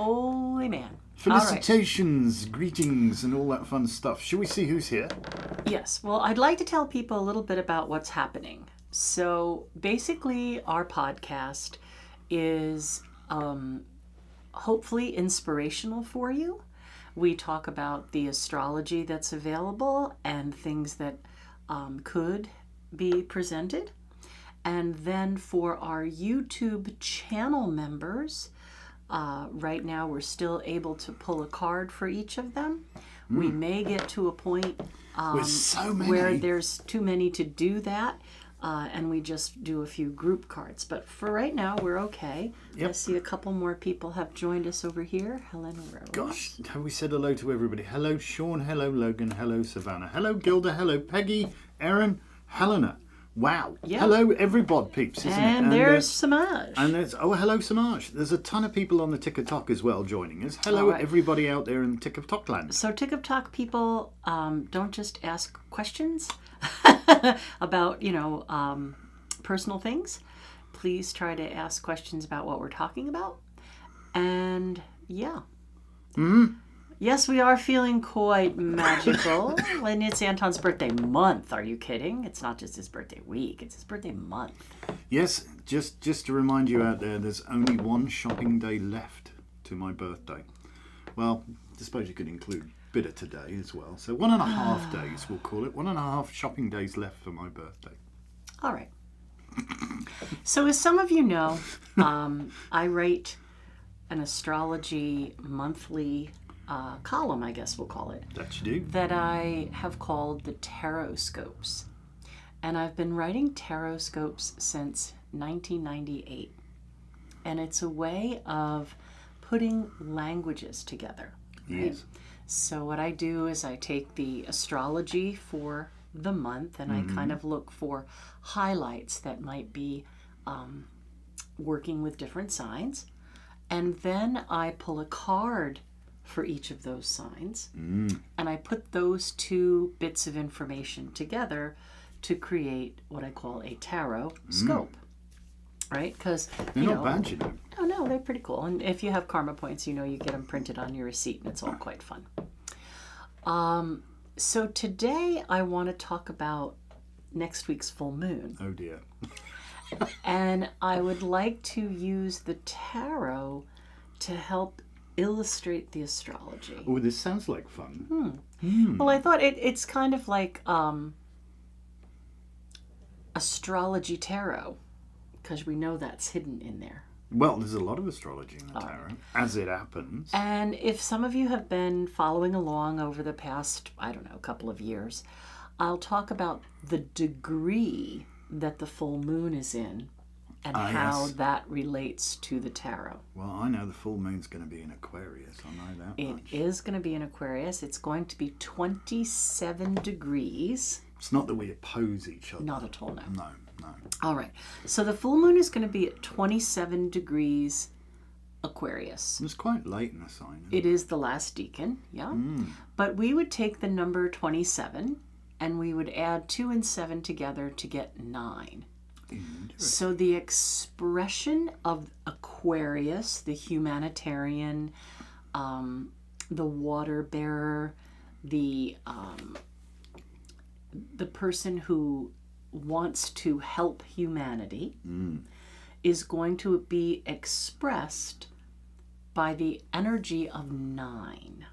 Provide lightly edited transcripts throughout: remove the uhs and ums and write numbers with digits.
holy man. Felicitations, greetings, and all that fun stuff. Shall we see who's here? Yes. Well, I'd like to tell people a little bit about what's happening. So basically, our podcast is hopefully inspirational for you. We talk about the astrology that's available and things that could be presented. And then for our YouTube channel members, right now we're still able to pull a card for each of them. We may get to a point where there's too many to do that, and we just do a few group cards. But for right now, we're okay. Yep. I see a couple more people have joined us over here. Helena Rose. Gosh, have we said hello to everybody? Hello, Sean. Hello, Logan. Hello, Savannah. Hello, Gilda. Hello, Peggy, Erin, Helena. Wow. Yeah. Hello, everybody, peeps, isn't it? And there's Samaj. And there's, hello, Samaj. There's a ton of people on the TikTok as well joining us. Hello, everybody out there in TikTok land. So TikTok people, don't just ask questions about, personal things. Please try to ask questions about what we're talking about. And yeah. Yes, we are feeling quite magical. And it's Anton's birthday month. Are you kidding? It's not just his birthday week. It's his birthday month. Yes, just to remind you out there, there's only one shopping day left to my birthday. Well, I suppose you could include a bit of today as well. So 1.5 days, we'll call it. 1.5 shopping days left for my birthday. All right. So as some of you know, I write an astrology monthly column, I guess we'll call it. That you do. That I have called the Taroscopes. And I've been writing Taroscopes since 1998. And it's a way of putting languages together. Right? Yes. So what I do is I take the astrology for the month and I kind of look for highlights that might be working with different signs. And then I pull a card for each of those signs. And I put those two bits of information together to create what I call a tarot scope. Right? Because they're not bad, you know. No, they're pretty cool. And if you have karma points, you get them printed on your receipt and it's all quite fun. So today I want to talk about next week's full moon. Oh dear. And I would like to use the tarot to help illustrate the astrology. Oh, this sounds like fun. Well, I thought it's kind of like astrology tarot, because we know that's hidden in there. Well, there's a lot of astrology in the tarot, as it happens. And if some of you have been following along over the past, couple of years, I'll talk about the degree that the full moon is in and how that relates to the tarot. Well, I know the full moon's going to be in Aquarius. I know that much. It is going to be in Aquarius. It's going to be 27 degrees. It's not that we oppose each other. Not at all, no. No. All right. So the full moon is going to be at 27 degrees Aquarius. It's quite late in the sign. It is the last decan, yeah. But we would take the number 27 and we would add 2 and 7 together to get 9. So the expression of Aquarius, the humanitarian, the water bearer, the person who wants to help humanity, is going to be expressed by the energy of 9.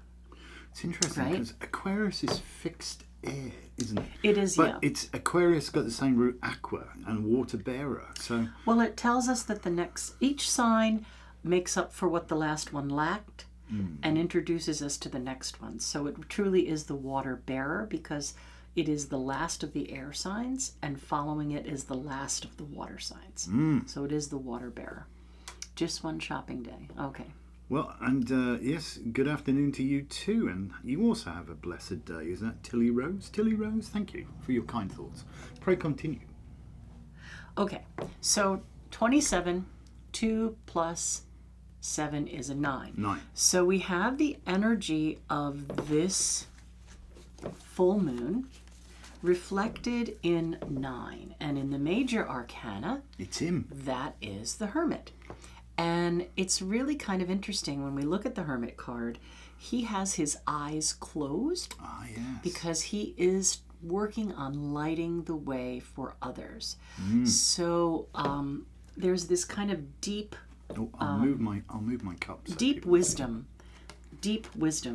It's interesting because Aquarius is fixed air, isn't it? It is, but it's Aquarius got the same root, aqua, and water bearer. So well, it tells us that each sign makes up for what the last one lacked and introduces us to the next one. So it truly is the water bearer because it is the last of the air signs, and following it is the last of the water signs. So it is the water bearer. Just one shopping day. Okay. Well, and yes, good afternoon to you too. And you also have a blessed day. Is that Tilly Rose? Tilly Rose, thank you for your kind thoughts. Pray continue. Okay, so 27, 2 plus 7 is a 9. 9. So we have the energy of this full moon reflected in 9. And in the major arcana, it's him. That is the Hermit. And it's really kind of interesting when we look at the Hermit card. He has his eyes closed Yes. because he is working on lighting the way for others. So there's this kind of deep I'll move my cup. So deep people wisdom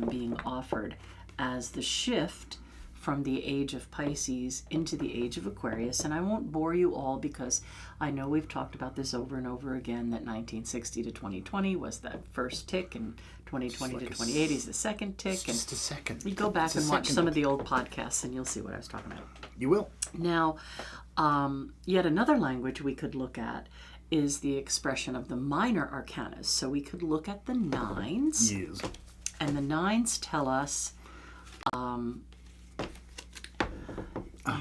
being offered as the shift from the age of Pisces into the age of Aquarius. And I won't bore you all because I know we've talked about this over and over again, that 1960 to 2020 was that first tick, and 2020 to 2080 is the second tick. And just a second. you go back and watch some of the old podcasts and you'll see what I was talking about. You will. Now, yet another language we could look at is the expression of the minor arcana. So we could look at the nines. Yes. And the nines tell us,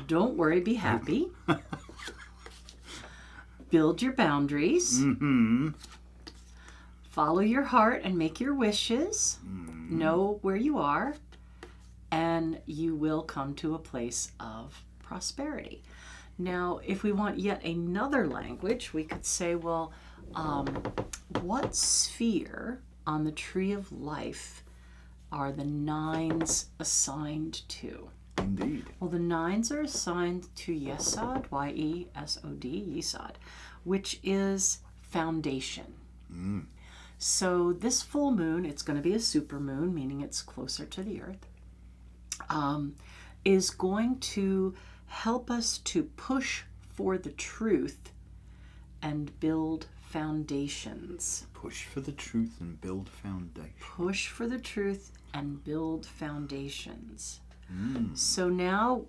don't worry, be happy. Build your boundaries. Follow your heart and make your wishes. Know where you are. And you will come to a place of prosperity. Now, if we want yet another language, we could say, well, what sphere on the tree of life are the nines assigned to? Indeed. Well, the nines are assigned to Yesod, Y-E-S-O-D, Yesod, which is foundation. So this full moon, it's going to be a super moon, meaning it's closer to the earth, is going to help us to push for the truth and build foundations. Push for the truth and build foundation. Push for the truth and build foundations. So now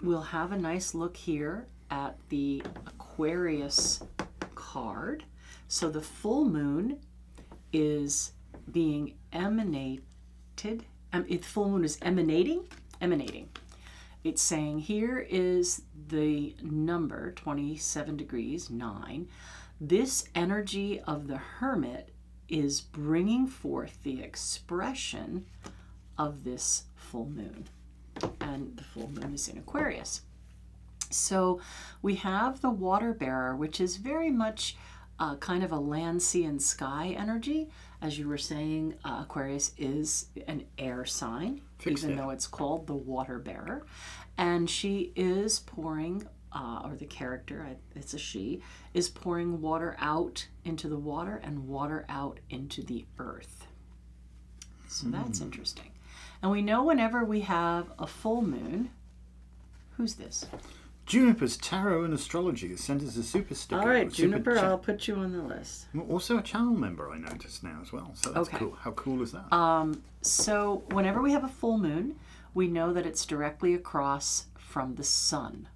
we'll have a nice look here at the Aquarius card. So the full moon is being emanated. The full moon is emanating. It's saying here is the number 27 degrees 9. This energy of the Hermit is bringing forth the expression of this full moon, and the full moon is in Aquarius. So we have the water bearer, which is very much kind of a land, sea, and sky energy. As you were saying, Aquarius is an air sign, even though it's called the water bearer. And she is pouring, or the character, it's a she, is pouring water out into the water and water out into the earth. So that's interesting. And we know whenever we have a full moon, who's this? Juniper's Tarot and Astrology has sent us a super sticker. All right, Juniper, I'll put you on the list. Also a channel member, I noticed now as well. So that's cool. How cool is that? So whenever we have a full moon, we know that it's directly across from the sun.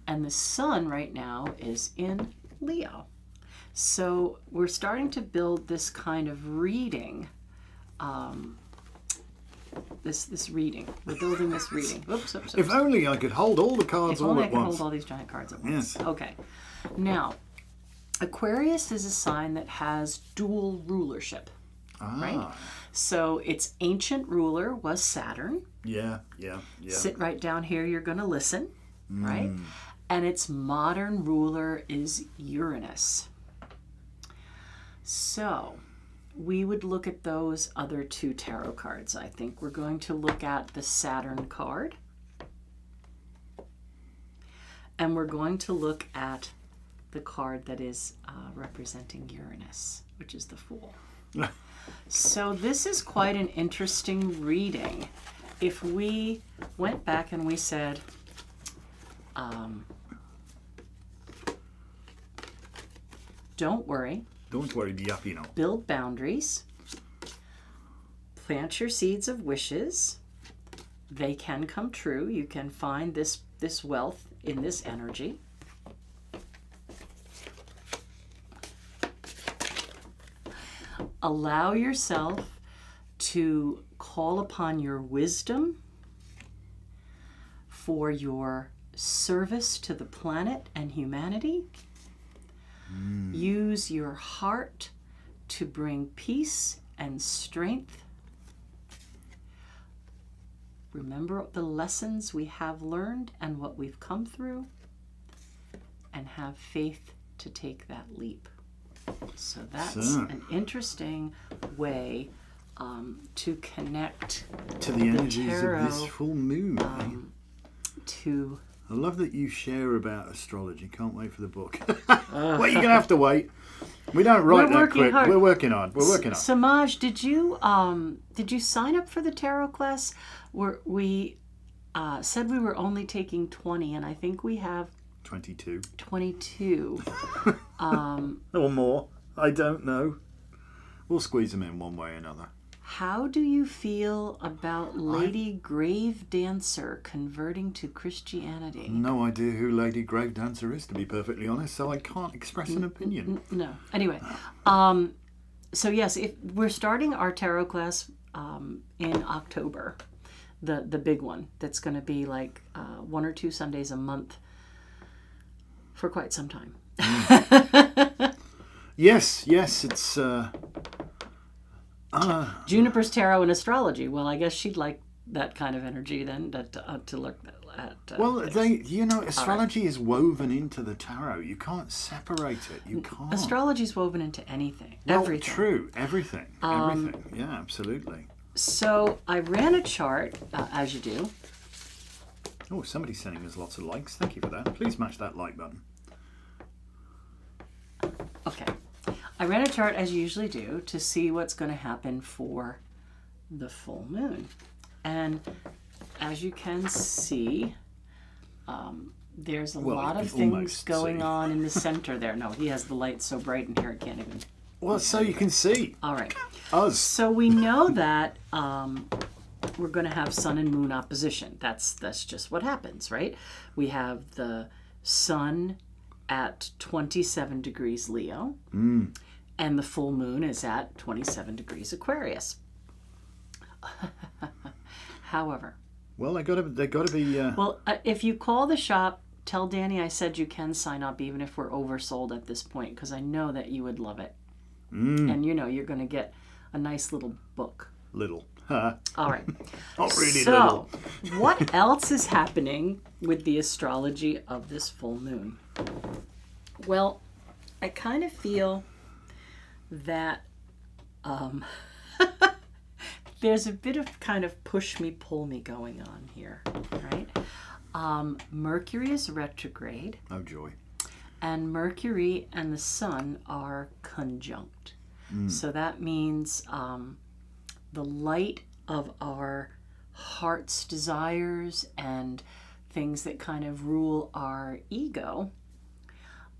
And the sun right now is in Leo. So we're starting to build this kind of reading. This reading. We're building this reading. Oops. If only I could hold all the cards all at once. If only I could hold all these giant cards at once. Yes. Okay. Now, Aquarius is a sign that has dual rulership. Right? So its ancient ruler was Saturn. Yeah. Sit right down here, you're going to listen. Right? And its modern ruler is Uranus. So we would look at those other two tarot cards. I think we're going to look at the Saturn card. And we're going to look at the card that is representing Uranus, which is the Fool. So this is quite an interesting reading. If we went back and we said, don't worry. Don't worry, be happy now. Build boundaries. Plant your seeds of wishes. They can come true. You can find this wealth in this energy. Allow yourself to call upon your wisdom for your service to the planet and humanity. Use your heart to bring peace and strength. Remember the lessons we have learned and what we've come through, and have faith to take that leap. So that's So. an interesting way to connect To the energies tarot, of this full moon. to... I love that you share about astrology. Can't wait for the book. Well, you're going to have to wait. We don't write that quick. Hard. We're working on. We're working on. Samaj, did you sign up for the tarot class? We said we were only taking 20, and I think we have 22. 22. Or more. I don't know. We'll squeeze them in one way or another. How do you feel about Lady Grave Dancer converting to Christianity? No idea who Lady Grave Dancer is, to be perfectly honest, so I can't express an opinion. No. Anyway, so yes, we're starting our tarot class in October, the big one that's going to be like 1 or 2 Sundays a month for quite some time. Yes, it's... Juniper's Tarot and Astrology. Well, I guess she'd like that kind of energy then to look at. Well, astrology is woven into the tarot. You can't separate it. You can't. Astrology's woven into anything. Well, everything. True. Everything. Everything. Yeah, absolutely. So I ran a chart, as you do. Oh, somebody's sending us lots of likes. Thank you for that. Please smash that like button. Okay. I ran a chart, as you usually do, to see what's going to happen for the full moon. And as you can see, there's a lot of things going on in the center there. No, he has the light so bright in here it can't even... Well, so you can see. All right. Us. So we know that we're going to have sun and moon opposition. That's just what happens, right? We have the sun at 27 degrees Leo. And the full moon is at 27 degrees Aquarius. However. Well, they got to be. Well, if you call the shop, tell Danny I said you can sign up even if we're oversold at this point, because I know that you would love it. And you're going to get a nice little book. Little. All right. Not really so, little. What else is happening with the astrology of this full moon? Well, I kind of feel that there's a bit of kind of push me, pull me going on here, right? Mercury is retrograde. Oh, joy. And Mercury and the Sun are conjunct. So that means the light of our heart's desires and things that kind of rule our ego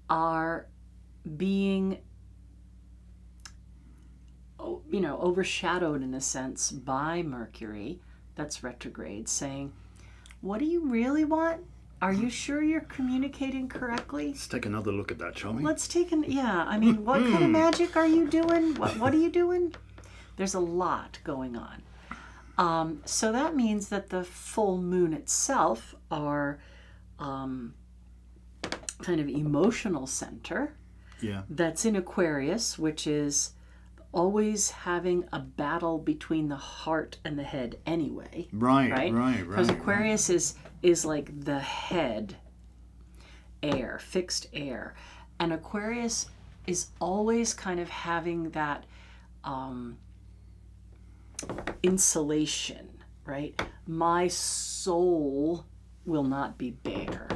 are being overshadowed in a sense by Mercury, that's retrograde, saying, what do you really want? Are you sure you're communicating correctly? Let's take another look at that, shall we? Let's take what kind of magic are you doing? What are you doing? There's a lot going on. So that means that the full moon itself, our kind of emotional center, that's in Aquarius, which is always having a battle between the heart and the head anyway. Right. Because Aquarius is like the head air, fixed air. And Aquarius is always kind of having that insulation, right? My soul will not be bared.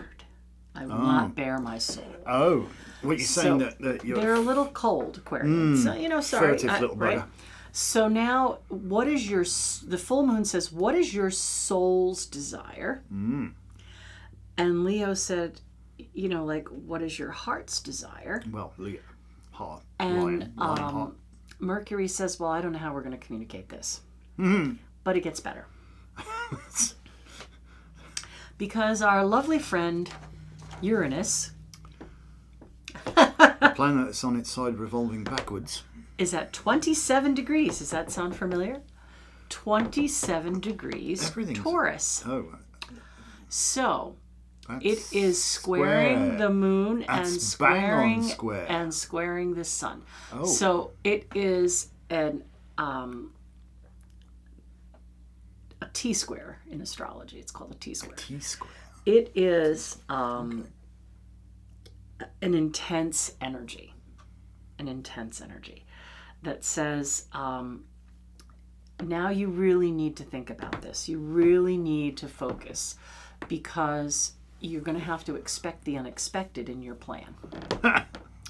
I will not bare my soul. Oh, what you're saying that you're... They're a little cold, Aquarians. Sorry. Furtive little brother. Right? So now, what is the full moon says, what is your soul's desire? And Leo said, what is your heart's desire? Well, Leo, heart, and lion heart. Mercury says, well, I don't know how we're going to communicate this. But it gets better. Because our lovely friend Uranus, the planet that's on its side revolving backwards, is at 27 degrees. Does that sound familiar? 27 degrees Taurus. Oh. So it is squaring the moon and squaring the sun. Oh. So it is a T-square in astrology. It's called a T-square. T-square. It is an intense energy. an intense energy that says, now you really need to think about this. You really need to focus, because you're going to have to expect the unexpected in your plan.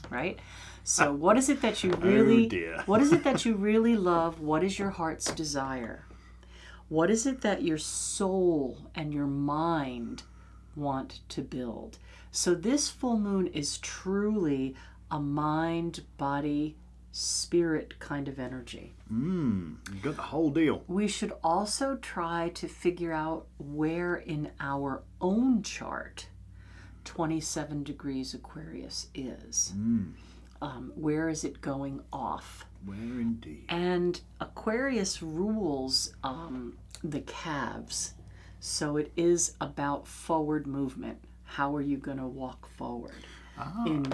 Right? So what is it that you really, what is it that you really love? What is your heart's desire? What is it that your soul and your mind want to build? So this full moon is truly a mind, body, spirit kind of energy. You got the whole deal. We should also try to figure out where in our own chart 27 degrees Aquarius is. Where is it going off? Where indeed. And Aquarius rules the calves. So it is about forward movement. How are you going to walk forward? In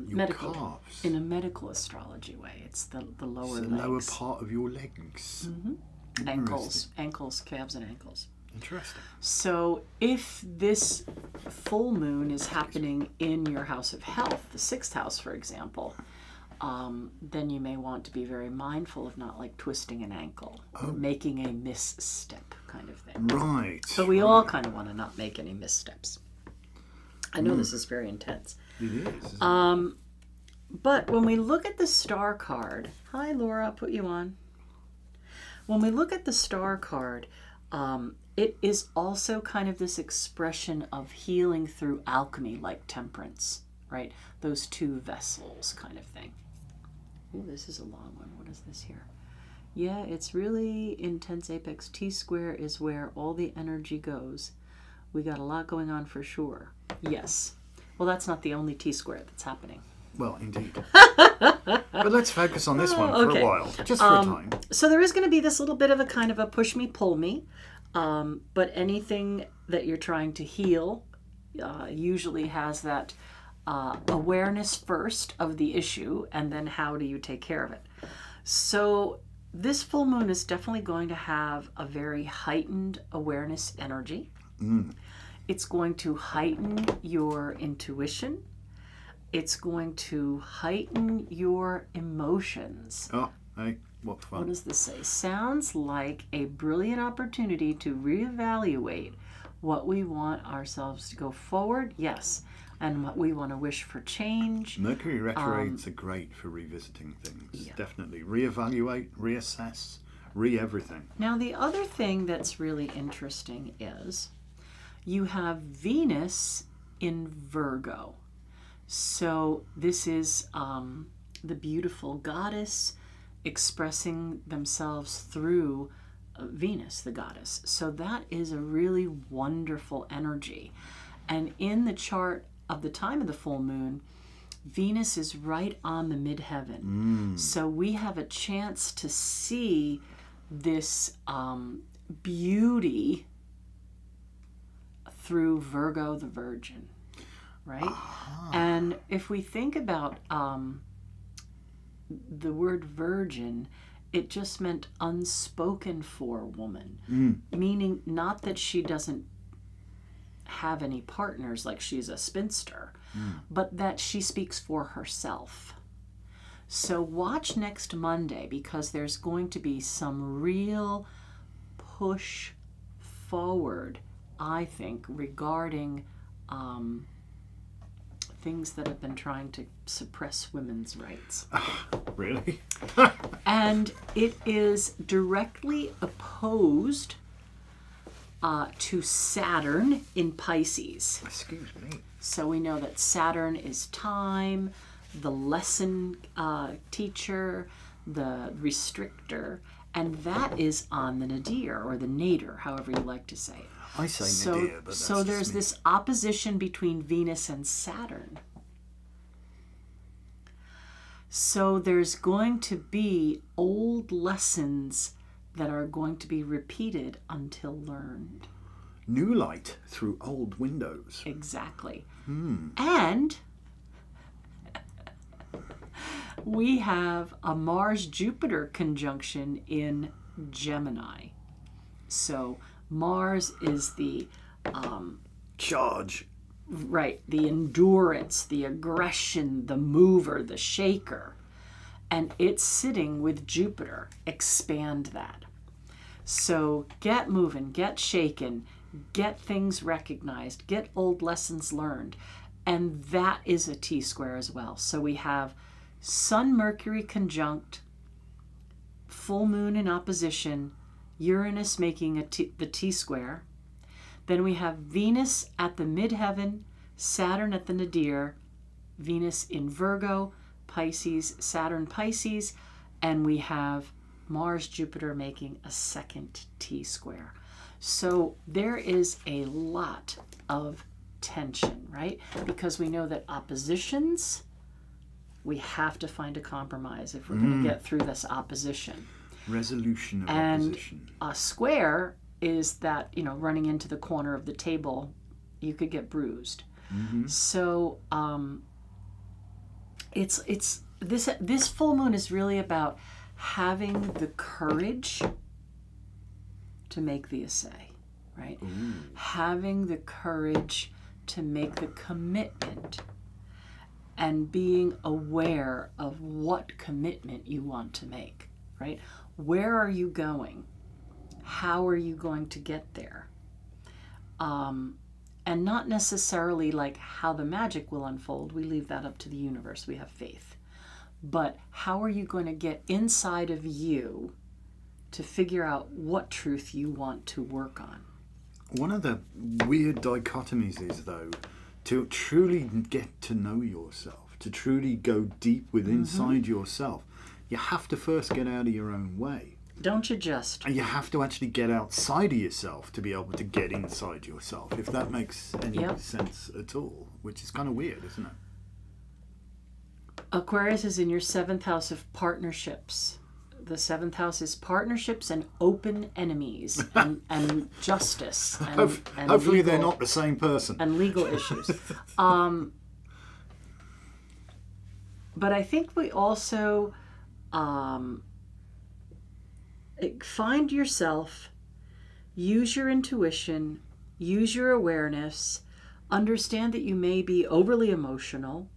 medical, calves. in a medical astrology way, it's the lower It's legs. the lower part of your legs. Ankles, calves and ankles. Interesting. So if this full moon is happening in your house of health, the 6th house, for example, then you may want to be very mindful of not like twisting an ankle or making a misstep kind of thing. Right. But we all kind of want to not make any missteps. I know this is very intense. It is. Isn't it? But when we look at the star card, hi Laura, I'll put you on. When we look at the star card, it is also kind of this expression of healing through alchemy, like temperance, right? Those two vessels kind of thing. Ooh, this is a long one. What is this here? Yeah, it's really intense apex. T-square is where all the energy goes. We got a lot going on for sure. Yes. Well, that's not the only T-square that's happening. Well, indeed. But let's focus on this one for a while, just for a time. So there is going to be this little bit of a kind of a push me, pull me. But anything that you're trying to heal usually has that awareness first of the issue, and then how do you take care of it. So this full moon is definitely going to have a very heightened awareness energy. It's going to heighten your intuition. It's going to heighten your emotions. Oh, hey, what fun. What does this say? Sounds like a brilliant opportunity to reevaluate what we want ourselves to go forward, yes, and what we want to wish for change. Mercury retrogrades are great for revisiting things. Definitely. Reevaluate, reassess, everything. Now, the other thing that's really interesting is you have Venus in Virgo. So this is the beautiful goddess expressing themselves through Venus, the goddess. So that is a really wonderful energy. And in the chart of the time of the full moon, Venus is right on the midheaven. So we have a chance to see this beauty through Virgo the Virgin, right? And if we think about the word virgin, it just meant unspoken for woman, meaning not that she doesn't have any partners, like she's a spinster, but that she speaks for herself. So watch next Monday, because there's going to be some real push forward, I think, regarding things that have been trying to suppress women's rights. Really? And it is directly opposed to Saturn in Pisces. Excuse me. So we know that Saturn is time, the lesson teacher, the restrictor, and that is on the nadir, or the nadir, however you like to say it. I say nadir, but that's so just there's me. this opposition between Venus and Saturn. So there's going to be old lessons that are going to be repeated until learned. New light through old windows. Exactly. And we have a Mars-Jupiter conjunction in Gemini. So Mars is the Charge. right, the endurance, the aggression, the mover, the shaker. and it's sitting with Jupiter. Expand that. So get moving, get shaken, get things recognized, get old lessons learned. And that is a T-square as well. So we have Sun, Mercury conjunct, full moon in opposition, Uranus making the T-square. Then we have Venus at the midheaven, Saturn at the nadir, Venus in Virgo, Pisces, Saturn, Pisces, and we have Mars, Jupiter making a second T-square. So there is a lot of tension, right? Because we know that oppositions, we have to find a compromise if we're going to get through this opposition. Resolution of and opposition. A square is that, running into the corner of the table, you could get bruised. So it's this full moon is really about having the courage to make the essay, right? Ooh. Having the courage to make the commitment and being aware of what commitment you want to make, right? Where are you going? How are you going to get there? And not necessarily like how the magic will unfold. We leave that up to the universe. We have faith. But how are you going to get inside of you to figure out what truth you want to work on? One of the weird dichotomies is, though, to truly get to know yourself, to truly go deep within inside yourself, you have to first get out of your own way. Don't you just? And you have to actually get outside of yourself to be able to get inside yourself, if that makes any sense at all, which is kind of weird, isn't it? Aquarius is in your 7th house of partnerships. The 7th house is partnerships and open enemies and justice. And, hopefully legal, they're not the same person. And legal issues. But I think we also find yourself, use your intuition, use your awareness, understand that you may be overly emotional,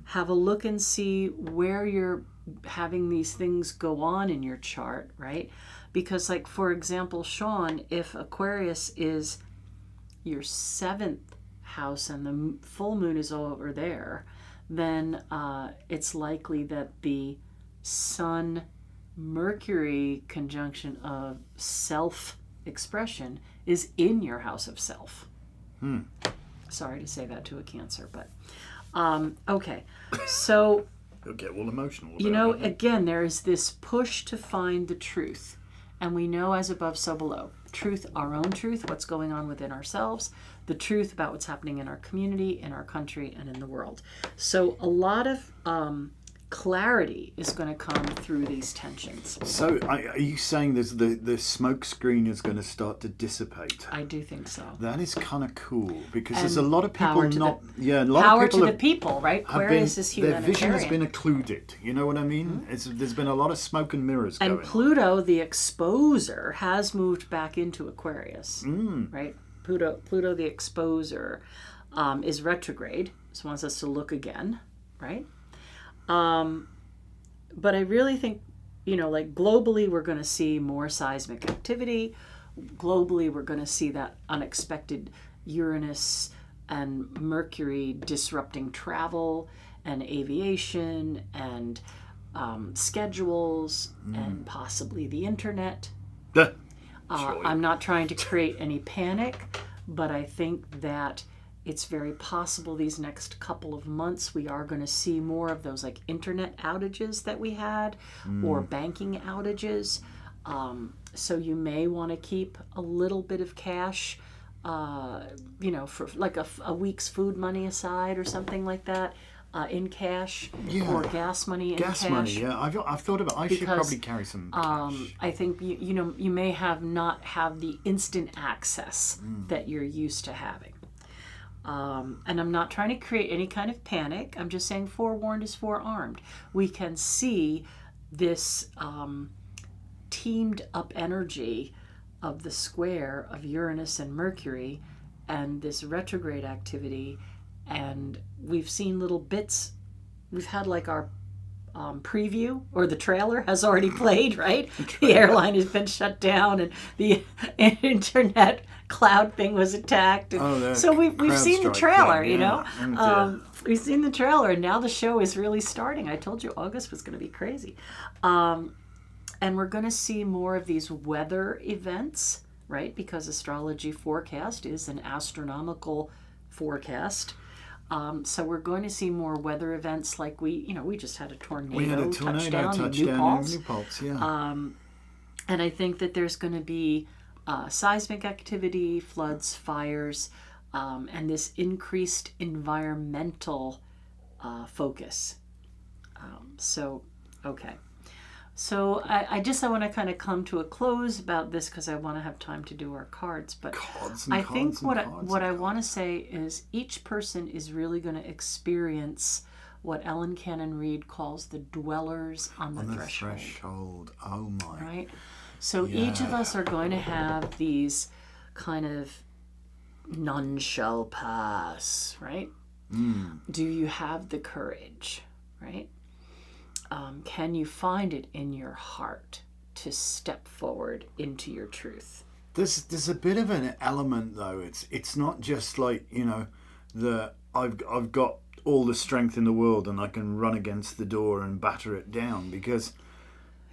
have a look and see where you're having these things go on in your chart, right? Because, like, for example, Sean, if Aquarius is your 7th house and the full moon is over there, then it's likely that the Sun Mercury conjunction of self-expression is in your house of self. Sorry to say that to a Cancer, but okay. So You'll get all emotional about you know, it. again, there is this push to find the truth. And we know as above, so below. Truth, our own truth, what's going on within ourselves, the truth about what's happening in our community, in our country, and in the world. So a lot of clarity is going to come through these tensions. So are you saying the smoke screen is going to start to dissipate? I do think so. That is kind of cool, because And there's a lot of people power to not... the- yeah, a lot Power of people to the people, right? Aquarius is their vision has humanitarian. been occluded. You know what I mean? There's been a lot of smoke and mirrors going And Pluto, the exposer, has moved back into Aquarius, right? Pluto, the exposer, is retrograde, so wants us to look again, right? But I really think, like globally, we're going to see more seismic activity. Globally, we're going to see that unexpected Uranus and Mercury disrupting travel and aviation and schedules and possibly the internet. I'm not trying to create any panic, but I think that it's very possible these next couple of months we are going to see more of those like internet outages that we had or banking outages. So you may want to keep a little bit of cash, for like a week's food money aside or something like that. In cash, or gas money in cash. Gas money, yeah. I've thought about. I should probably carry some cash. I think you may not have the instant access that you're used to having. And I'm not trying to create any kind of panic. I'm just saying forewarned is forearmed. We can see this teamed up energy of the square of Uranus and Mercury and this retrograde activity. And we've seen little bits. We've had like our preview or the trailer has already played, right? The airline has been shut down and the internet cloud thing was attacked. And so we've seen the trailer, you know. We've seen the trailer, and now the show is really starting. I told you August was going to be crazy. And we're going to see more of these weather events, right? Because astrology forecast is an astronomical forecast. So we're going to see more weather events like we just had a tornado, touchdown in New Paltz. And I think that there's going to be seismic activity, floods, fires, and this increased environmental focus. Okay. So I want to kind of come to a close about this because I want to have time to do our cards. But I think what I want to say is each person is really going to experience what Ellen Cannon Reed calls the dwellers on the threshold. Oh my! Right. So each of us are going to have these kind of none shall pass. Right. Do you have the courage? Right. Can you find it in your heart to step forward into your truth? There's a bit of an element though. It's not just like I've got all the strength in the world and I can run against the door and batter it down, because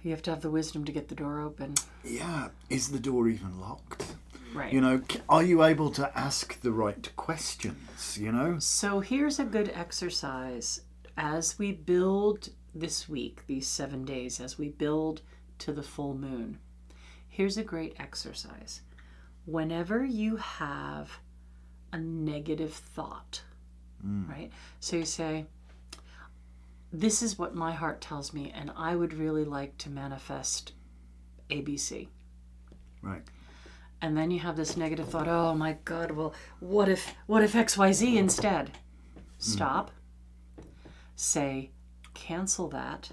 you have to have the wisdom to get the door open. Yeah, is the door even locked? Right. You know, are you able to ask the right questions? You know. So here's a good exercise as we build this week, these 7 days, as we build to the full moon. Here's a great exercise. Whenever you have a negative thought, right? So you say, this is what my heart tells me, and I would really like to manifest ABC. Right. And then you have this negative thought, oh my God, well, what if XYZ instead? Stop. Say, cancel that,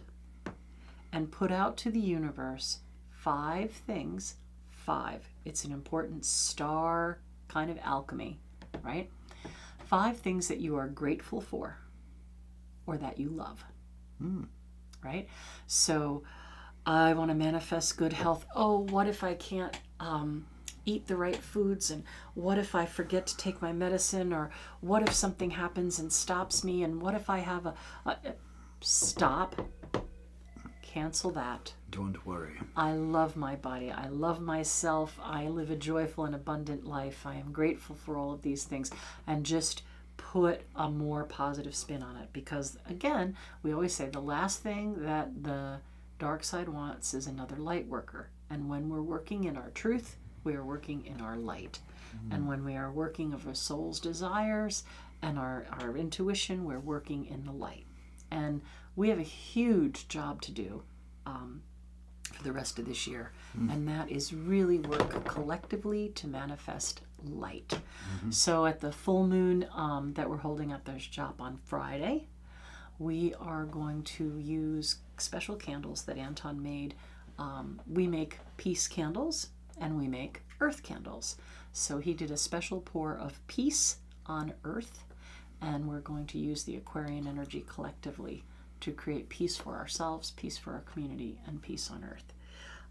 and put out to the universe 5 things. 5. It's an important star kind of alchemy, right? 5 things that you are grateful for or that you love, right? So I want to manifest good health. Oh, what if I can't eat the right foods? And what if I forget to take my medicine? Or what if something happens and stops me? And what if I have Stop. Cancel that. Don't worry. I love my body. I love myself. I live a joyful and abundant life. I am grateful for all of these things. And just put a more positive spin on it. Because, again, we always say the last thing that the dark side wants is another light worker. And when we're working in our truth, we are working in our light. And when we are working of our soul's desires and our intuition, we're working in the light. And we have a huge job to do for the rest of this year. And that is really work collectively to manifest light. So at the full moon that we're holding at the shop on Friday, we are going to use special candles that Anton made. We make peace candles and we make earth candles. So he did a special pour of peace on earth, and we're going to use the Aquarian energy collectively to create peace for ourselves, peace for our community, and peace on earth.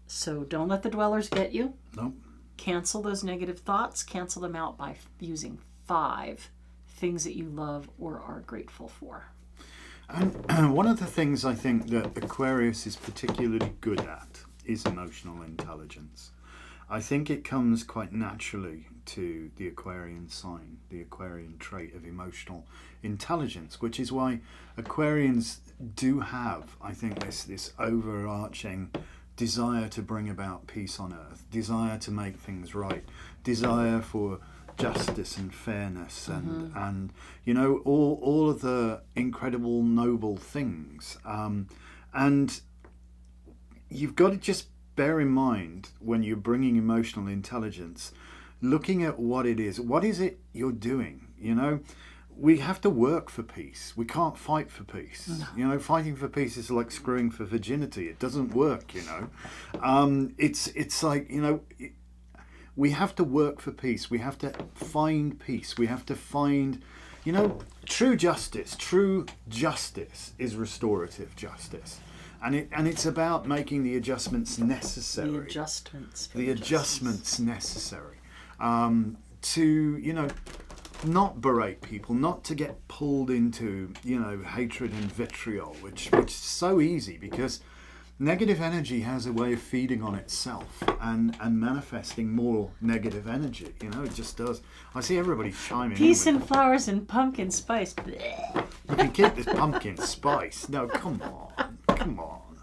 So don't let the dwellers get you. Nope. Cancel those negative thoughts. Cancel them out by using 5 things that you love or are grateful for. And one of the things I think that Aquarius is particularly good at is emotional intelligence. I think it comes quite naturally to the Aquarian sign, the Aquarian trait of emotional intelligence, which is why Aquarians do have, I think, this overarching desire to bring about peace on earth, desire to make things right, desire for justice and fairness, and you know, all of the incredible noble things. And you've got to just bear in mind when you're bringing emotional intelligence, looking at what it is it you're doing. You know, we have to work for peace. We can't fight for peace. No. You know, fighting for peace is like screwing for virginity. It doesn't work, you know. It's like, you know, we have to work for peace. We have to find peace. We have to find You know, true justice is restorative justice. And it's about making the adjustments necessary. The adjustments necessary. To, you know, not berate people, not to get pulled into, you know, hatred and vitriol, which is so easy because negative energy has a way of feeding on itself and manifesting more negative energy. You know, it just does. I see everybody chiming Peace in. and flowers and pumpkin spice. Blech. You can keep this pumpkin spice. No, come on. Come on.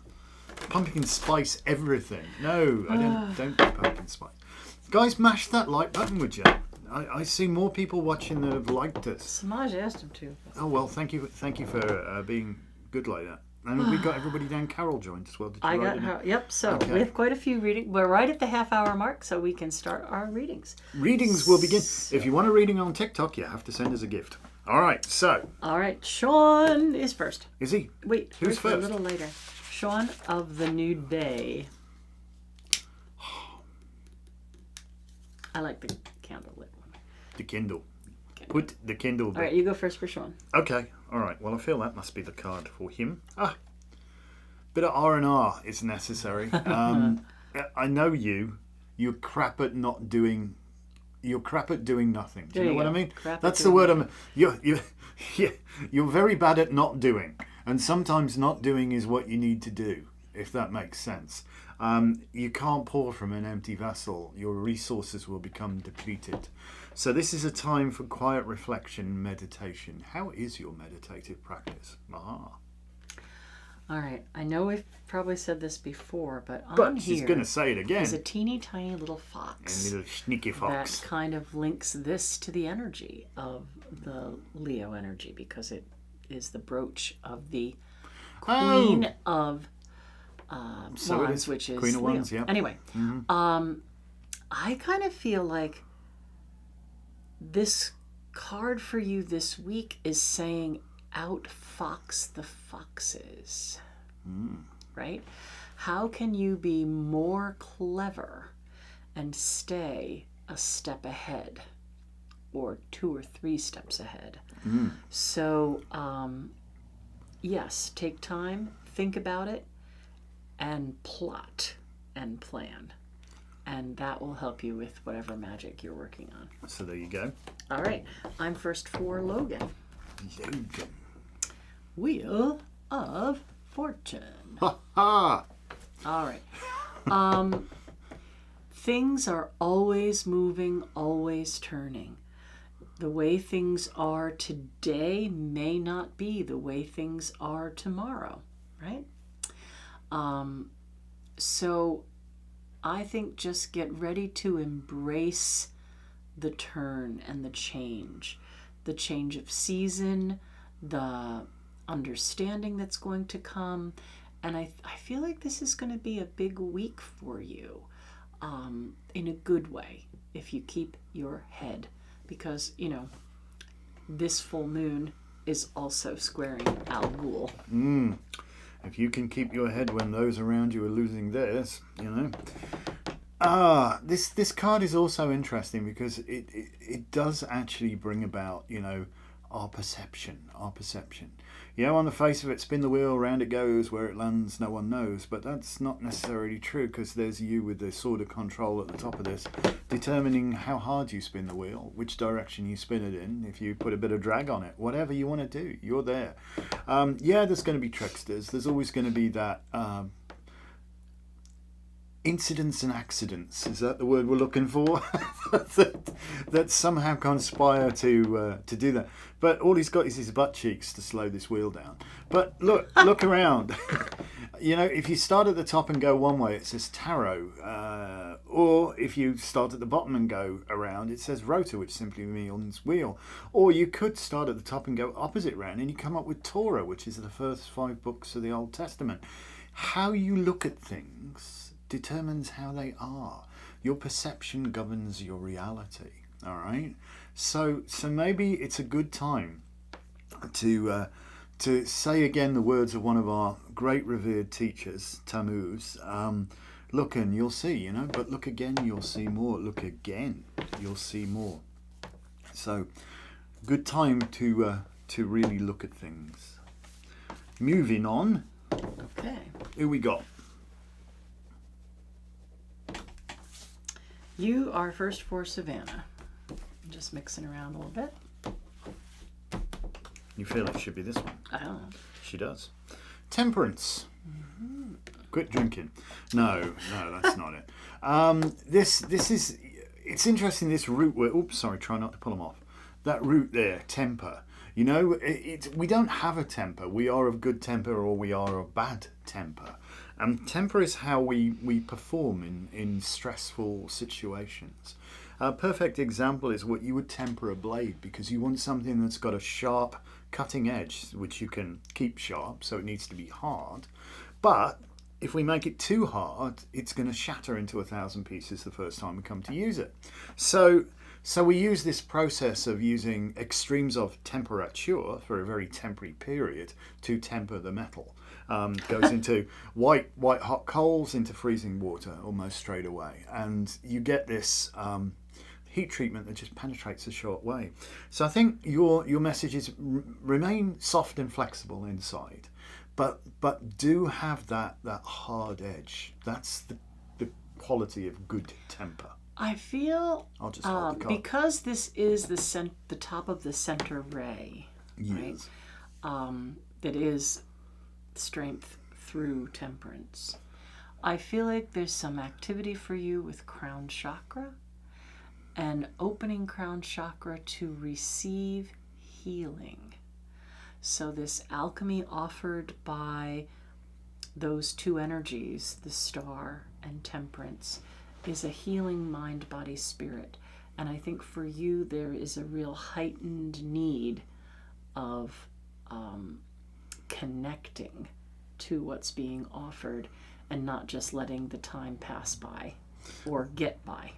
Pumpkin spice everything. No, I don't do pumpkin spice. Guys, mash that like button, would you? I see more people watching that have liked us. Samaj asked him to. Oh, well, thank you for being good like that. And we got everybody down. Carol joined as well. Did you write it in? Yep, so Okay. we have quite a few readings. We're right at the half-hour mark, so we can start our readings. Readings will begin. If you want a reading on TikTok, you have to send us a gift. All right, so. All right, Sean is first. Is he? Wait, Who's a first? little later. Sean of the Nude Bay. I like the candlelit one. The Kindle. Okay. Put the Kindle. All right, you go first for Sean. Okay, all right. Well, I feel that must be the card for him. Bit of R&R is necessary. I know you're crap at not doing. You're crap at doing nothing. Do you know what I mean? That's the word. You're very bad at not doing, and sometimes not doing is what you need to do, if that makes sense. You can't pour from an empty vessel. Your resources will become depleted. So this is a time for quiet reflection, meditation. How is your meditative practice? All right, I know we've probably said this before, but she's going to say it again. Is a teeny tiny little fox. A little sneaky fox. That kind of links this to the energy of the Leo energy because it is the brooch of the Queen of Wands, which is Queen of Leo. Wands, yeah. Anyway, I kind of feel like this card for you this week is saying outfox the foxes. Right? How can you be more clever and stay a step ahead or 2 or 3 steps ahead? So, yes, take time, think about it, and plot and plan. And that will help you with whatever magic you're working on. So there you go. All right, I'm first for Logan. Logan. Wheel of Fortune. Ha ha! All right. Things are always moving, always turning. The way things are today may not be the way things are tomorrow, right? So I think just get ready to embrace the turn and the change of season, the understanding that's going to come. And I feel like this is going to be a big week for you in a good way if you keep your head. Because, you know, this full moon is also squaring Al Ghul. If you can keep your head when those around you are losing theirs, you know. This card is also interesting because it does actually bring about, you know, our perception. You know, on the face of it, spin the wheel, round it goes, where it lands, no one knows. But that's not necessarily true because there's you with the sword of control at the top of this, determining how hard you spin the wheel, which direction you spin it in, if you put a bit of drag on it, whatever you want to do, you're there. Yeah, there's going to be tricksters. There's always going to be that incidents and accidents, is that the word we're looking for? that somehow conspire to do that. But all he's got is his butt cheeks to slow this wheel down. But look around. You know, if you start at the top and go one way, it says tarot. Or if you start at the bottom and go around, it says rota, which simply means wheel. Or you could start at the top and go opposite round, and you come up with Torah, which is the first 5 books of the Old Testament. How you look at things determines how they are. Your perception governs your reality. All right. So maybe it's a good time to say again the words of one of our great revered teachers, Tammuz. Look and you'll see, you know. But look again, you'll see more. Look again, you'll see more. So good time to really look at things. Moving on. Okay. Who we got? You are first for Savannah. I'm just mixing around a little bit. You feel it should be this one. I don't know. She does. Temperance. Quit drinking. No, that's not it. This is. It's interesting. This root. Oops, sorry. Try not to pull them off. That root there, temper. You know, we don't have a temper. We are of good temper or we are of bad temper. And temper is how we perform in stressful situations. A perfect example is what you would temper a blade, because you want something that's got a sharp cutting edge, which you can keep sharp, so it needs to be hard. But if we make it too hard, it's going to shatter into 1,000 pieces the first time we come to use it. So we use this process of using extremes of temperature for a very temporary period to temper the metal. Goes into white hot coals into freezing water almost straight away, and you get this heat treatment that just penetrates a short way. So I think your message is remain soft and flexible inside, but do have that hard edge. That's the quality of good temper. I feel I'll just hold the card. because this is the top of the center ray, Yes. right? That is strength through temperance. I feel like there's some activity for you with crown chakra and opening crown chakra to receive healing. So this alchemy offered by those two energies, the star and temperance, is a healing mind, body, spirit. And I think for you there is a real heightened need of connecting to what's being offered and not just letting the time pass by or get by.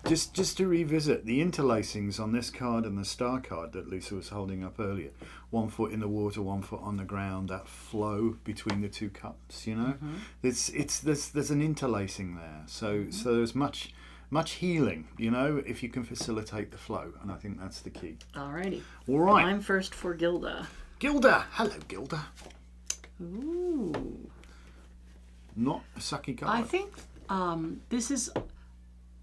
Just to revisit the interlacings on this card and the star card that Lisa was holding up earlier, 1 foot in the water, 1 foot on the ground, that flow between the two cups, you know, there's an interlacing there, so there's much healing, you know, if you can facilitate the flow, and I think that's the key. Alrighty. All right. I'm first for Gilda. Gilda, hello Gilda. Ooh. Not a sucky card. I think this is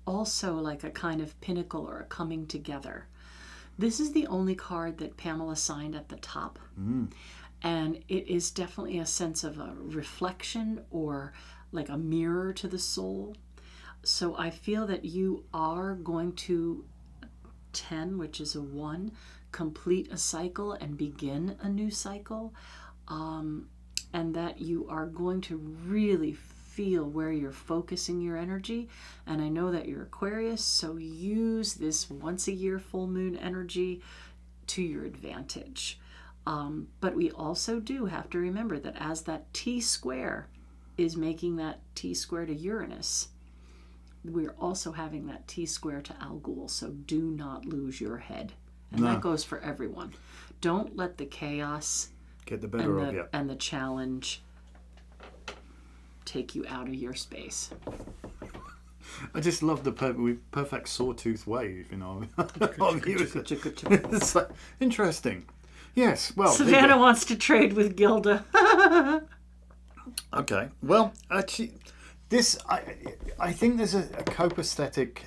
also like a kind of pinnacle or a coming together. This is the only card that Pamela signed at the top. And it is definitely a sense of a reflection or like a mirror to the soul. So I feel that you are going to 10, which is a 1, complete a cycle and begin a new cycle. And that you are going to really feel where you're focusing your energy. And I know that you're Aquarius, so use this once a year full moon energy to your advantage. But we also do have to remember that as that T square is making that T square to Uranus, we're also having that T square to Algol, so do not lose your head. And that goes for everyone. Don't let the chaos get the better of you and the challenge take you out of your space. I just love the perfect sawtooth wave, you know. It's like, interesting. Yes, well, Savannah wants to trade with Gilda. Okay, well, actually, I think there's a copaesthetic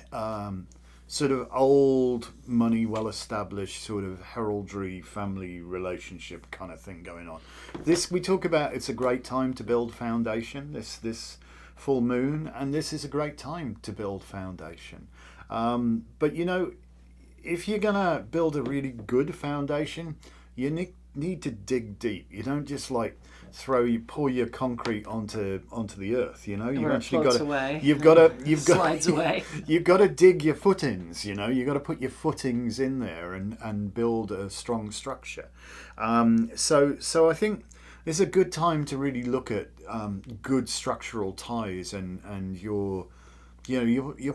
sort of old money, well-established sort of heraldry family relationship kind of thing going on. This we talk about. It's a great time to build foundation. This full moon, and this is a great time to build foundation. But you know, if you're gonna build a really good foundation, you need to dig deep. You don't just like pour your concrete onto the earth, you know. You've actually got to Slides away. You've got to dig your footings, you know. You've got to put your footings in there and build a strong structure. So I think it's a good time to really look at good structural ties and your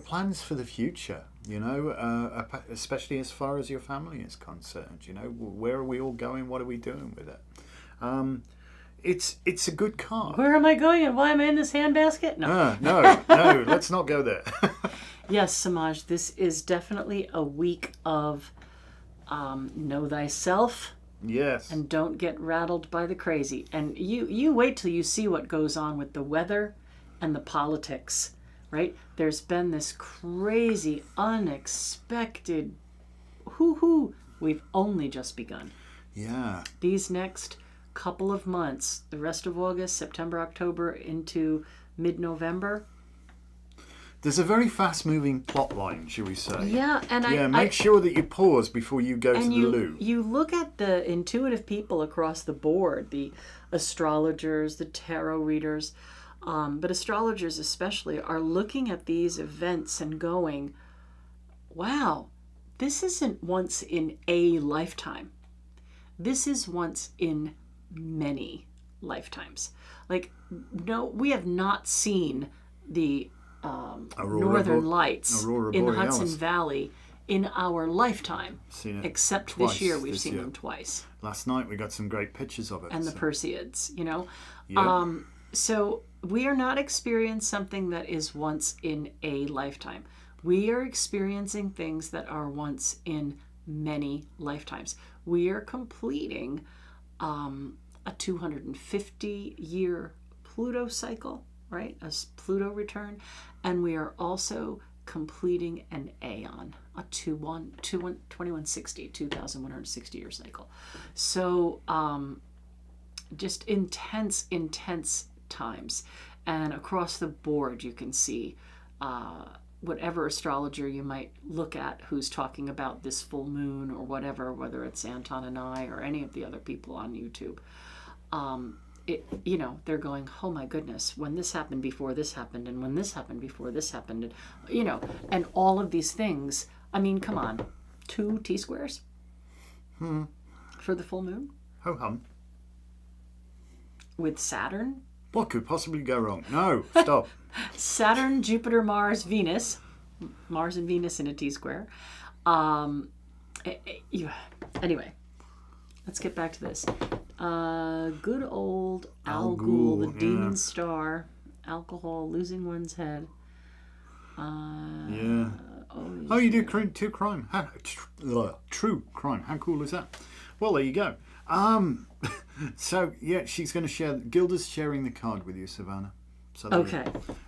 plans for the future, you know, especially as far as your family is concerned. You know, where are we all going? What are we doing with it? It's a good card. Where am I going and why am I in this handbasket? No. No, let's not go there. Yes, Samaj, this is definitely a week of Know thyself Yes. and don't get rattled by the crazy. And you wait till you see what goes on with the weather and the politics, right? There's been this crazy, unexpected hoo-hoo. We've only just begun. Yeah. These next couple of months, the rest of August, September, October, into mid-November. There's a very fast-moving plot line, shall we say? Yeah, and make sure that you pause before you go to the you, loo. You look at the intuitive people across the board, the astrologers, the tarot readers, but astrologers especially are looking at these events and going, wow, this isn't once in a lifetime. This is once in many lifetimes. Like, no, we have not seen the Northern Lights in the Hudson Valley in our lifetime. Seen it except twice this year we've seen them twice. Last night we got some great pictures of it. And the Perseids, you know. Yeah. So we are not experiencing something that is once in a lifetime. We are experiencing things that are once in many lifetimes. We are completing a 250-year Pluto cycle, right? A Pluto return. And we are also completing an aeon, a 2160-2160-year cycle. So just intense times. And across the board, you can see whatever astrologer you might look at who's talking about this full moon or whatever, whether it's Anton and I or any of the other people on YouTube. They're going, oh my goodness, when this happened before this happened, and when this happened before this happened, and, and all of these things. I mean, come on, 2 T-squares for the full moon? Ho hum. With Saturn? What could possibly go wrong? No, stop. Saturn, Jupiter, Mars, Venus. Mars and Venus in a T-square. Anyway, let's get back to this. Good old Al Ghul, the demon star, alcohol, losing one's head. Yeah. Oh, you do true crime. True crime. How cool is that? Well, there you go. So yeah, she's going to share. Gilda's sharing the card with you, Savannah. So okay.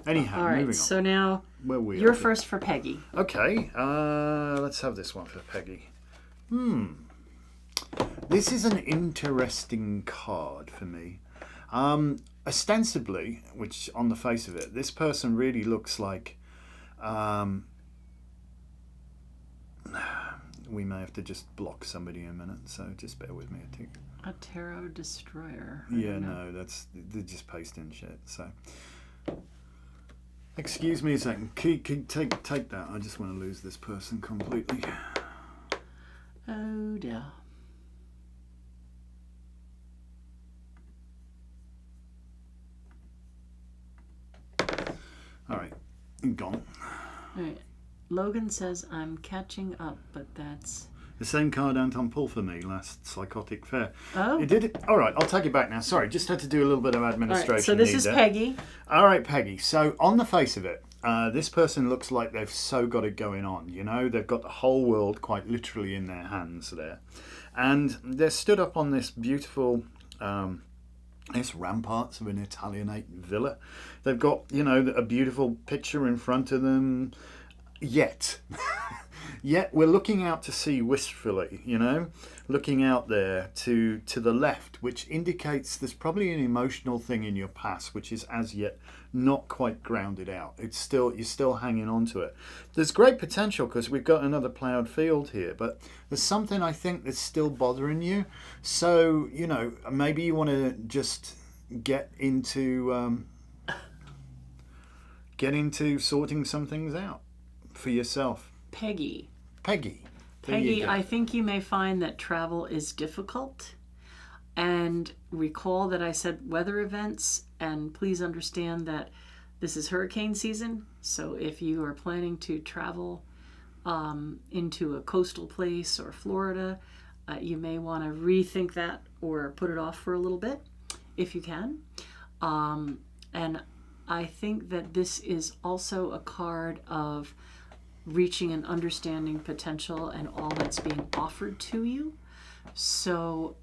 Anyhow, all right. Moving on. So now Where you're first for Peggy. Okay. Let's have this one for Peggy. This is an interesting card for me. Ostensibly, which on the face of it, this person really looks like. We may have to just block somebody in a minute, so just bear with me. A tarot destroyer. Yeah, no, they're just pasting shit. So, excuse me a second. Take that. I just want to lose this person completely. Oh dear. All right, gone. All right. Logan says I'm catching up, but that's the same card Anton pulled for me last Psychotic Fair. Oh. It did it. All right, I'll take it back now. Sorry, just had to do a little bit of administration. All right, so this is Peggy. All right, Peggy. So on the face of it, this person looks like they've so got it going on. You know, they've got the whole world quite literally in their hands there. And they're stood up on this beautiful... It's ramparts of an Italianate villa. They've got, a beautiful picture in front of them. Yet we're looking out to sea wistfully, looking out there to the left, which indicates there's probably an emotional thing in your past which is as yet not quite grounded out. You're still hanging on to it. There's great potential because we've got another ploughed field here, but there's something I think that's still bothering you. So, maybe you want to just get into sorting some things out for yourself. Peggy. I think you may find that travel is difficult. And recall that I said weather events, and please understand that this is hurricane season. So if you are planning to travel into a coastal place or Florida, you may want to rethink that or put it off for a little bit if you can. And I think that this is also a card of reaching an understanding potential and all that's being offered to you. So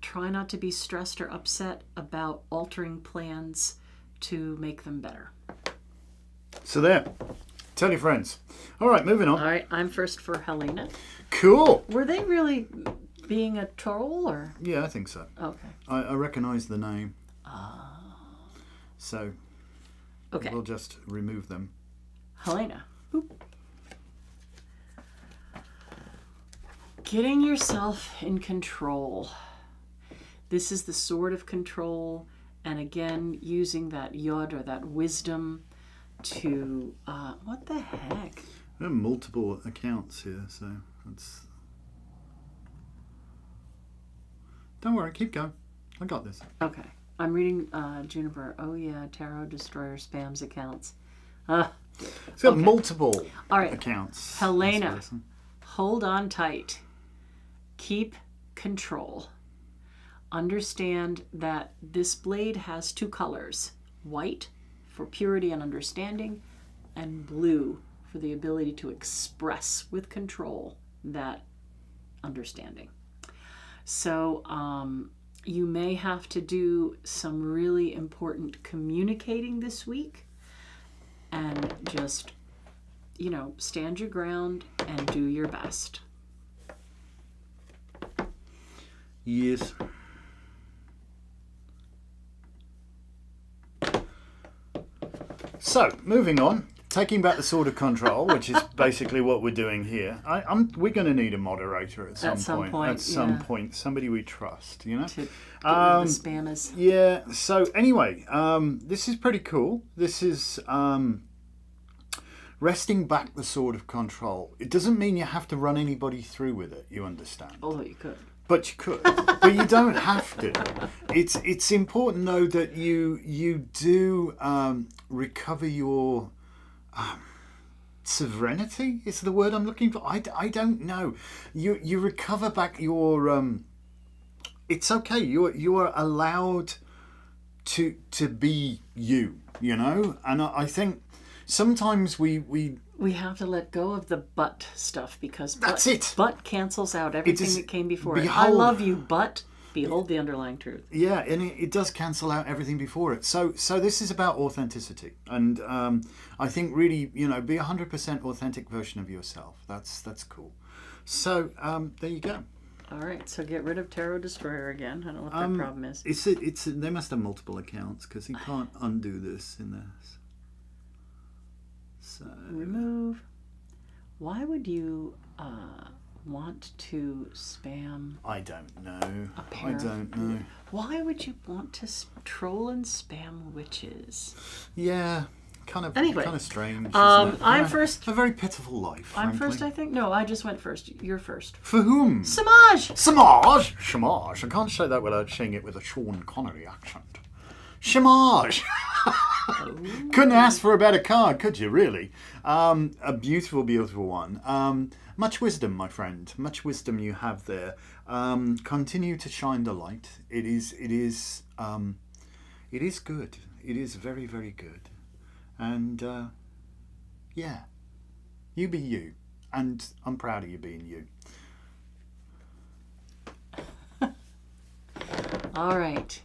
try not to be stressed or upset about altering plans to make them better. So there. Tell your friends. All right, moving on. All right, I'm first for Helena. Cool. Were they really being a troll or? Yeah, I think so. Okay. I recognise the name. So Okay. we'll just remove them. Helena. Boop. Getting yourself in control. This is the sword of control. And again, using that yod or that wisdom to, what the heck? There are multiple accounts here, so that's... Don't worry, keep going. I got this. Okay. I'm reading Juniper. Oh yeah, Tarot Destroyer spams accounts. It's got multiple All right. accounts. Helena, hold on tight. Keep control. Understand that this blade has two colors. White for purity and understanding, and blue for the ability to express with control that understanding. So you may have to do some really important communicating this week, and just, stand your ground and do your best. Yes. So, moving on. Taking back the sword of control, which is basically what we're doing here. We're going to need a moderator at some point. At some point, somebody we trust, To get rid of the spammers. Yeah. So anyway, this is pretty cool. This is resting back the sword of control. It doesn't mean you have to run anybody through with it. You understand? Although you could. But you could. But you don't have to. It's important though that you do recover your sovereignty is the word I'm looking for. I don't know. You recover back your. It's okay. You are allowed to be you. And I think sometimes we have to let go of the but stuff because it. But cancels out everything that came before it. I Behold. love you, but behold the underlying truth. Yeah, and it does cancel out everything before it. So this is about authenticity, and I think really, be 100% authentic version of yourself. That's cool. So there you go. All right, so get rid of Tarot Destroyer again. I don't know what that problem is. It's they must have multiple accounts because he can't undo this in this. So Remove. Why would you want to spam? I don't know. I don't know. Why would you want to troll and spam witches? Yeah, kind of strange. I'm first. A very pitiful life. I'm frankly. first, I think. No, I just went first. You're first. For whom? Samaj! Samaj. I can't say that without saying it with a Sean Connery accent. Samaj. Couldn't ask for a better card, could you, really? A beautiful, beautiful one. Much wisdom, my friend. Much wisdom you have there. Continue to shine the light. It is good. It is very, very good. And, yeah. You be you. And I'm proud of you being you. All right.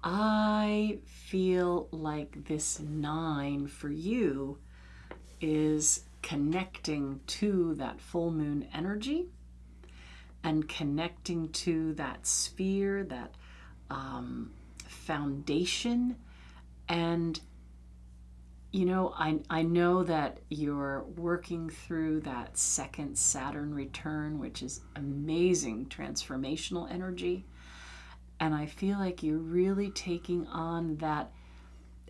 I feel like this 9 for you is connecting to that full moon energy and connecting to that sphere, that foundation. And, I know that you're working through that second Saturn return, which is amazing transformational energy. And I feel like you're really taking on that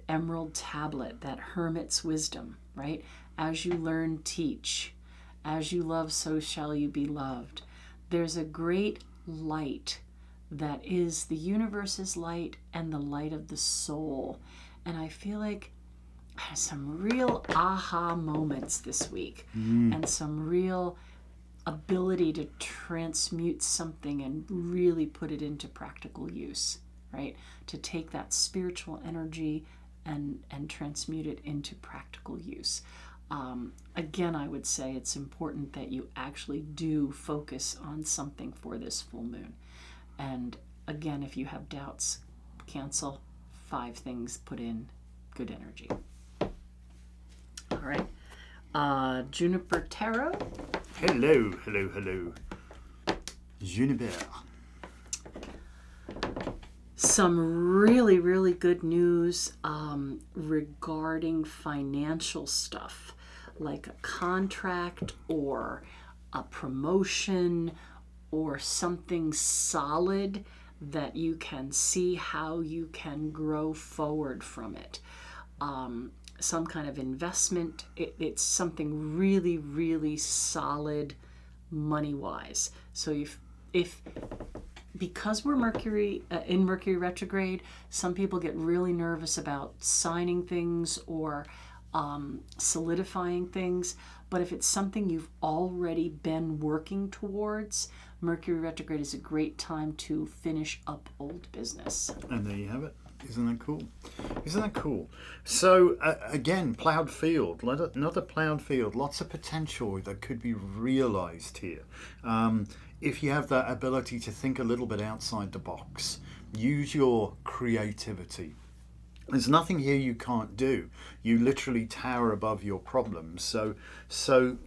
emerald tablet, that hermit's wisdom, right? As you learn, teach. As you love, so shall you be loved. There's a great light that is the universe's light and the light of the soul. And I feel like I had some real aha moments this week and some real ability to transmute something and really put it into practical use, right? To take that spiritual energy and transmute it into practical use. Again, I would say it's important that you actually do focus on something for this full moon. And again, if you have doubts, cancel 5 things, put in good energy. All right. Juniper Tarot. Hello, hello, hello. Juniper. Some really, really good news regarding financial stuff, like a contract or a promotion or something solid that you can see how you can grow forward from it. Some kind of investment. It's something really, really solid money-wise. So if because we're in Mercury retrograde, some people get really nervous about signing things or solidifying things. But if it's something you've already been working towards, Mercury retrograde is a great time to finish up old business. And there you have it. Isn't that cool? Isn't that cool? So again, ploughed field, another ploughed field, lots of potential that could be realised here. If you have that ability to think a little bit outside the box, use your creativity. There's nothing here you can't do. You literally tower above your problems. So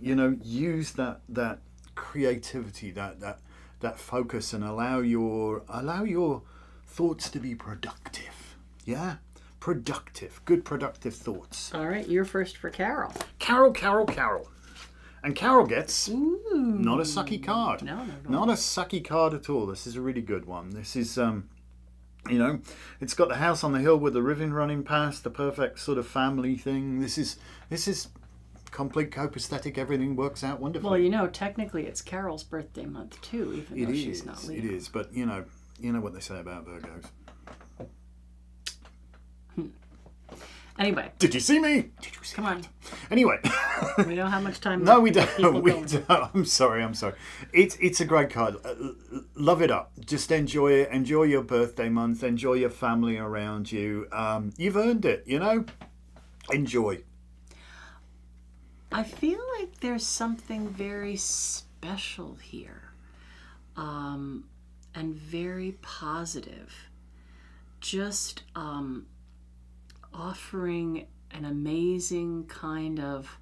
use that creativity, that focus, and allow your thoughts to be productive. Yeah? Productive. Good productive thoughts. All right, you're first for Carol. Carol. And Carol gets Ooh. not a sucky card. No. Not a sucky card at all. This is a really good one. This is, it's got the house on the hill with the river running past, the perfect sort of family thing. This is complete copaesthetic. Everything works out wonderfully. Well, technically it's Carol's birthday month too, even though she's not Leo. It is, but you know what they say about Virgos. Anyway. Did you see me? Did you see Come on. Anyway. We don't have much time. No, we don't. We don't. I'm sorry. It's a great card. Love it up. Just enjoy it. Enjoy your birthday month. Enjoy your family around you. You've earned it, Enjoy. I feel like there's something very special here. And very positive. Just offering an amazing kind of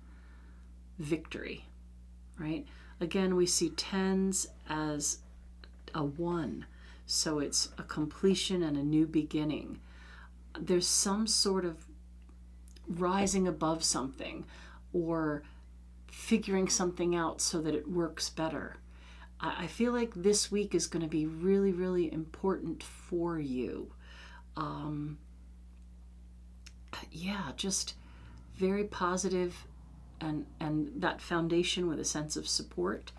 victory, right? Again, we see 10s as a 1, so it's a completion and a new beginning. There's some sort of rising above something or figuring something out so that it works better. I feel like this week is going to be really, really important for you. Just very positive and that foundation with a sense of support,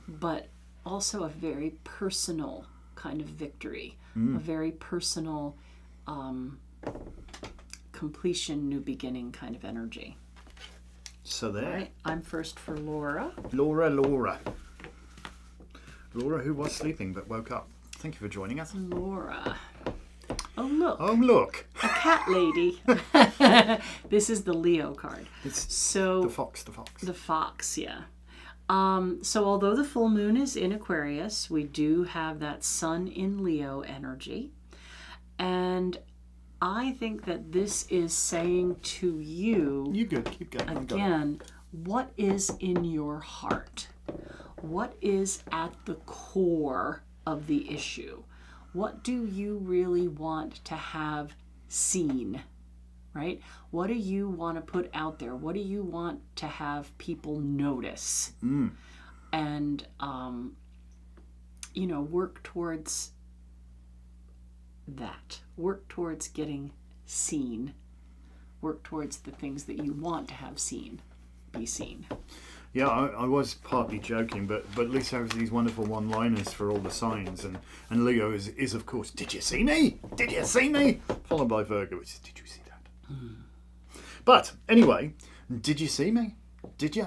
but also a very personal kind of victory, a very personal completion, new beginning kind of energy. So there. All right, I'm first for Laura. Laura, who was sleeping but woke up. Thank you for joining us. Laura. Oh, look. A cat lady. This is the Leo card. It's the fox. The fox, yeah. So although the full moon is in Aquarius, we do have that sun in Leo energy. And I think that this is saying to you... You good. Keep going. Again, what is in your heart? What is at the core of the issue? What do you really want to have seen, right? What do you want to put out there? What do you want to have people notice? And, work towards that. Work towards getting seen. Work towards the things that you want to have seen, be seen. Yeah, I was partly joking, but Lisa has these wonderful one-liners for all the signs, and Leo is of course, did you see me? Did you see me? Followed by Virgo, which is, did you see that? But anyway, did you see me? Did you?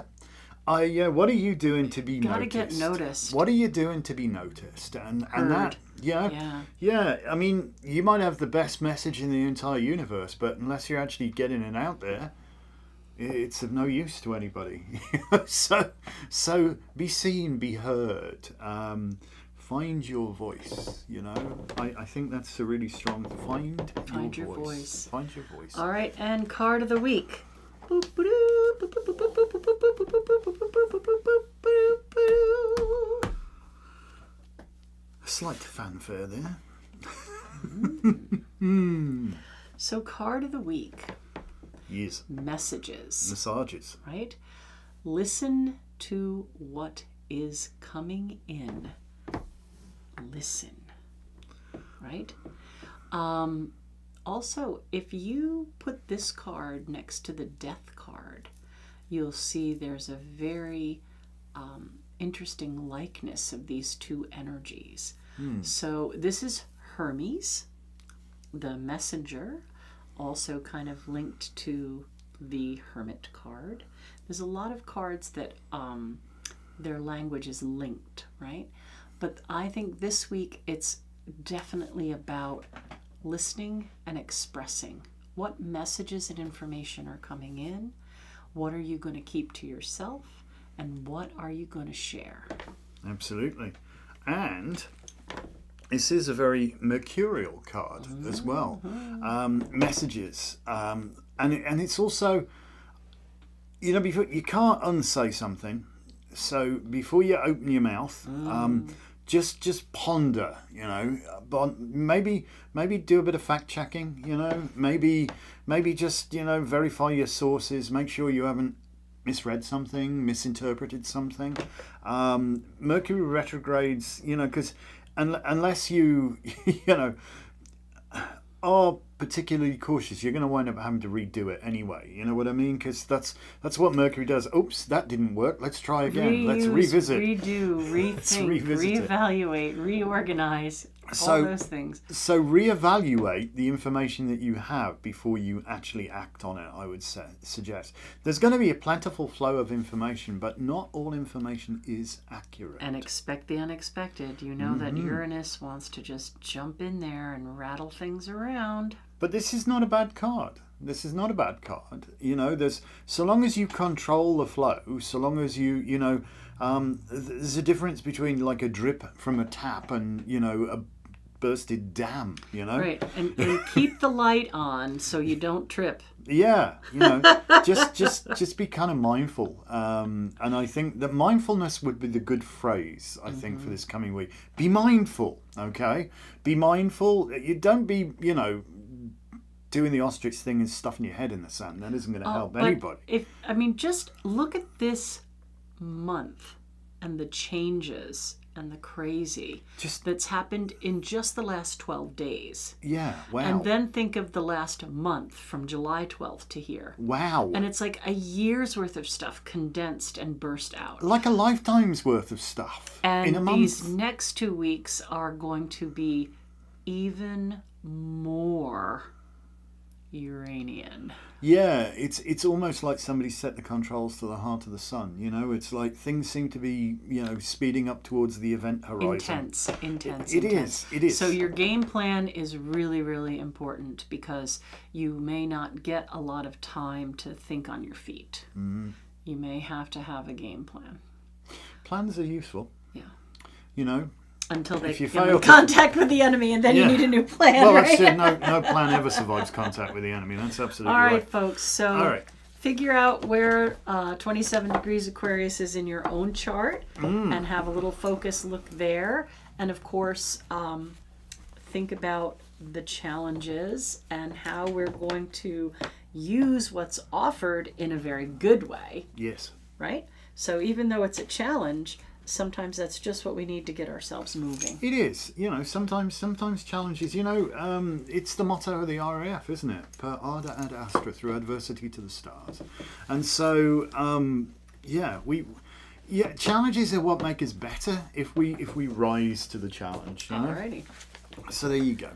What are you doing to be noticed? Gotta get noticed. What are you doing to be noticed? And that, yeah. I mean, you might have the best message in the entire universe, but unless you're actually getting it out there, it's of no use to anybody. So be seen, be heard. Find your voice. I think that's a really strong. Find your voice. Find your voice. All right, and card of the week. A slight fanfare there. So card of the week. Yes. Messages. Massages. Right? Listen to what is coming in. Listen. Right? Also, if you put this card next to the death card, you'll see there's a very interesting likeness of these two energies. So this is Hermes, the messenger, also kind of linked to the Hermit card. There's a lot of cards that their language is linked, right? But I think this week it's definitely about listening and expressing. What messages and information are coming in? What are you going to keep to yourself? And what are you going to share? Absolutely. And this is a very mercurial card as well. Messages. And it's also, before you can't unsay something. So before you open your mouth, just ponder, but maybe do a bit of fact checking, maybe just, verify your sources, make sure you haven't misread something, misinterpreted something. Mercury retrogrades, because unless you, are particularly cautious, you're going to wind up having to redo it anyway. You know what I mean? Because that's what Mercury does. Oops, that didn't work. Let's try again. Let's revisit. Redo, rethink, reevaluate, reorganize, all those things. So reevaluate the information that you have before you actually act on it, I would suggest. There's going to be a plentiful flow of information, but not all information is accurate. And expect the unexpected. You know that Uranus wants to just jump in there and rattle things around. But this is not a bad card. This is not a bad card. There's, so long as you control the flow, so long as you, there's a difference between like a drip from a tap and, a bursted dam, Right, and keep the light on so you don't trip. Yeah, just be kind of mindful. And I think that mindfulness would be the good phrase, I think, for this coming week. Be mindful, okay? Be mindful. You don't be, doing the ostrich thing and stuffing your head in the sand. That isn't going to help anybody. Just look at this month and the changes and the crazy that's happened in just the last 12 days. Yeah, wow. And then think of the last month from July 12th to here. Wow. And it's like a year's worth of stuff condensed and burst out. Like a lifetime's worth of stuff in a month. And these next 2 weeks are going to be even more Uranian. Yeah, it's almost like somebody set the controls to the heart of the sun. It's like things seem to be, speeding up towards the event horizon. Intense. It is. So your game plan is really, really important because you may not get a lot of time to think on your feet. You may have to have a game plan. Plans are useful. Yeah. Until they if come in contact with the enemy, and then you need a new plan. Well, right? that's it. No plan ever survives contact with the enemy. That's absolutely right. All right, folks. So figure out where 27 degrees Aquarius is in your own chart and have a little focus look there. And of course, think about the challenges and how we're going to use what's offered in a very good way. Yes. Right? So even though it's a challenge, sometimes that's just what we need to get ourselves moving. It is. Sometimes challenges, it's the motto of the RAF, isn't it? Per arda ad astra, through adversity to the stars. And so, challenges are what make us better if we rise to the challenge. Alrighty. So there you go.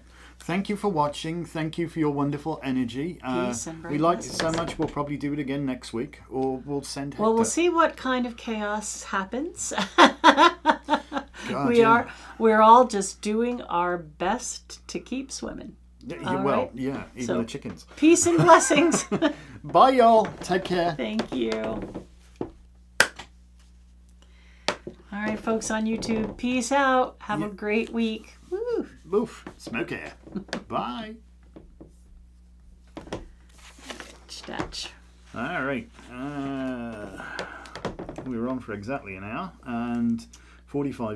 Thank you for watching. Thank you for your wonderful energy. Peace and we liked it so much, we'll probably do it again next week, or we'll send Hector. Well, we'll see what kind of chaos happens. God, We're all just doing our best to keep swimming. All well, right. yeah, even So- the chickens. Peace and blessings. Bye, y'all. Take care. Thank you. All right, folks on YouTube, peace out. Have a great week. Woo. Oof. Smoke air. Bye. Statch. All right. We were on for exactly an hour and 45